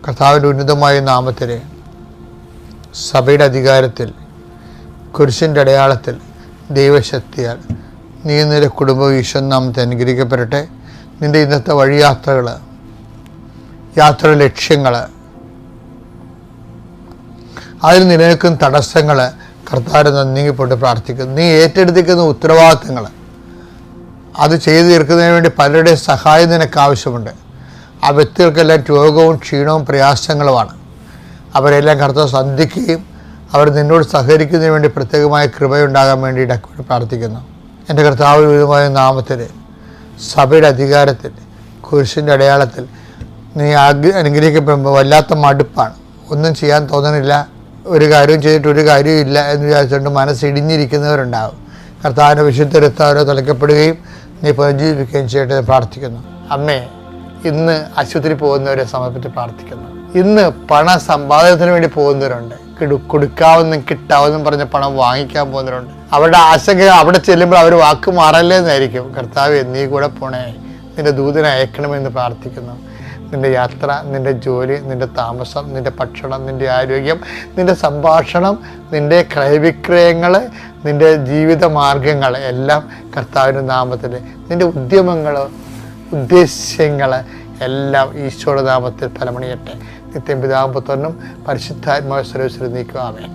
കർത്താവിൻ്റെ ഉന്നതമായ നാമത്തിൽ സഭയുടെ അധികാരത്തിൽ കുരിശിൻ്റെ അടയാളത്തിൽ ദൈവശക്തിയാൽ നീ നിന്റെ കുടുംബം ഈശ്വരനാമത്തെ അനുഗ്രഹിക്കപ്പെടട്ടെ. നിൻ്റെ ഇന്നത്തെ വഴിയാത്രകൾ, യാത്ര ലക്ഷ്യങ്ങൾ, അതിൽ നിലനിൽക്കുന്ന തടസ്സങ്ങൾ കർത്താവിനെ നീങ്ങിപ്പോട്ട് പ്രാർത്ഥിക്കുന്നു. നീ ഏറ്റെടുത്തിരിക്കുന്ന ഉത്തരവാദിത്തങ്ങൾ അത് ചെയ്തു തീർക്കുന്നതിന് വേണ്ടി പലരുടെയും സഹായം നിനക്ക് ആവശ്യമുണ്ട്. ആ വ്യക്തികൾക്കെല്ലാം രോഗവും ക്ഷീണവും പ്രയാസങ്ങളുമാണ്. അവരെല്ലാം കർത്താവ് സന്ധിക്കുകയും അവർ നിന്നോട് സഹകരിക്കുന്നതിന് വേണ്ടി പ്രത്യേകമായ കൃപയുണ്ടാകാൻ വേണ്ടി ഇടയ്ക്ക് പ്രാർത്ഥിക്കുന്നു. എൻ്റെ കർത്താവ് വിധമായ നാമത്തിൽ സഭയുടെ അധികാരത്തിൽ കുരിശിൻ്റെ അടയാളത്തിൽ നീ അനുഗ്രഹിക്കപ്പെടുമ്പോൾ വല്ലാത്ത മടുപ്പാണ്. ഒന്നും ചെയ്യാൻ തോന്നണില്ല, ഒരു കാര്യവും ചെയ്തിട്ട് ഒരു കാര്യവും ഇല്ല എന്ന് വിചാരിച്ചുകൊണ്ട് മനസ്സിടിഞ്ഞിരിക്കുന്നവരുണ്ടാകും. കർത്താവിൻ്റെ വിശുദ്ധരത്താവരെ തുലയ്ക്കപ്പെടുകയും നീ പുനർജീവിക്കുകയും ചെയ്യട്ടെ പ്രാർത്ഥിക്കുന്നു. അമ്മേ, ഇന്ന് ആശുപത്രി പോകുന്നവരെ സമർപ്പിച്ച് പ്രാർത്ഥിക്കുന്നു. ഇന്ന് പണ സമ്പാദനത്തിന് വേണ്ടി പോകുന്നവരുണ്ട്. കൊടുക്കാവുന്നും കിട്ടാവുന്നും പറഞ്ഞ പണം വാങ്ങിക്കാൻ പോകുന്നവരുണ്ട്. അവരുടെ ആശങ്ക അവിടെ ചെല്ലുമ്പോൾ അവർ വാക്ക് മാറല്ലേ എന്നായിരിക്കും. കർത്താവ് നീ കൂടെ പോണേ, നിന്റെ ദൂതനെ അയക്കണമെന്ന് പ്രാർത്ഥിക്കുന്നു. നിൻ്റെ യാത്ര, നിൻ്റെ ജോലി, നിൻ്റെ താമസം, നിൻ്റെ ഭക്ഷണം, നിൻ്റെ ആരോഗ്യം, നിൻ്റെ സംഭാഷണം, നിൻ്റെ ക്രയവിക്രയങ്ങൾ, നിൻ്റെ ജീവിത മാർഗങ്ങൾ എല്ലാം കർത്താവിൻ്റെ നാമത്തിൽ, നിൻ്റെ ഉദ്യമങ്ങൾ, ഉദ്ദേശ്യങ്ങൾ എല്ലാം ഈശോയുടെ നാമത്തിൽ ഫലമണിയട്ടെ. നിത്യം പിതാവും പുത്രനും പരിശുദ്ധാത്മാവ് സർവ്വസ്വരും നീക്കുക. ആമേൻ.